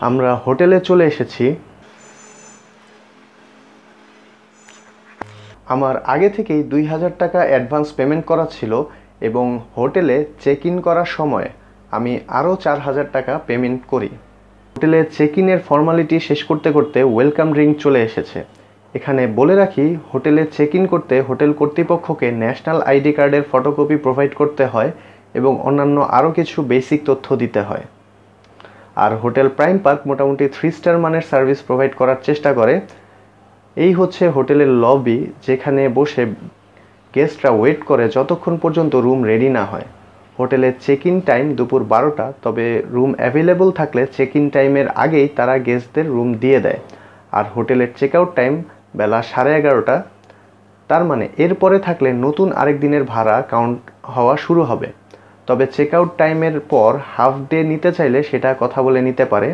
আমরা হোটেলে চলে এসেছি। আমার আগে থেকেই 2000 টাকা অ্যাডভান্স পেমেন্ট করা ছিল এবং হোটেলে চেক ইন করার সময় আমি আরও 4000 টাকা পেমেন্ট করি। হোটেলে চেক ইনের ফর্মালিটি শেষ করতে করতে ওয়েলকাম ড্রিঙ্ক চলে এসেছে। এখানে বলে রাখি, হোটেলে চেক ইন করতে হোটেল কর্তৃপক্ষকে ন্যাশনাল আইডি কার্ডের ফটোকপি প্রোভাইড করতে হয় এবং অন্যান্য আরও কিছু বেসিক তথ্য দিতে হয়। আর হোটেল প্রাইম পার্ক মোটামুটি 3 স্টার মানের সার্ভিস প্রোভাইড করার চেষ্টা করে। এই হচ্ছে হোটেলের লবি, যেখানে বসে গেস্টরা ওয়েট করে যতক্ষণ পর্যন্ত রুম রেডি না হয়। হোটেলের চেক ইন টাইম দুপুর 12টা, তবে রুম অ্যাভেলেবল থাকলে চেক ইন টাইমের আগেই তারা গেস্টদের রুম দিয়ে দেয়। আর হোটেলের চেক আউট টাইম বেলা 11:30টা। তার মানে এরপরে থাকলে নতুন আরেক দিনের ভাড়া কাউন্ট হওয়া শুরু হবে। তবে চেক আউট টাইমের পর হাফ ডে নিতে চাইলে সেটা কথা বলে নিতে পারে।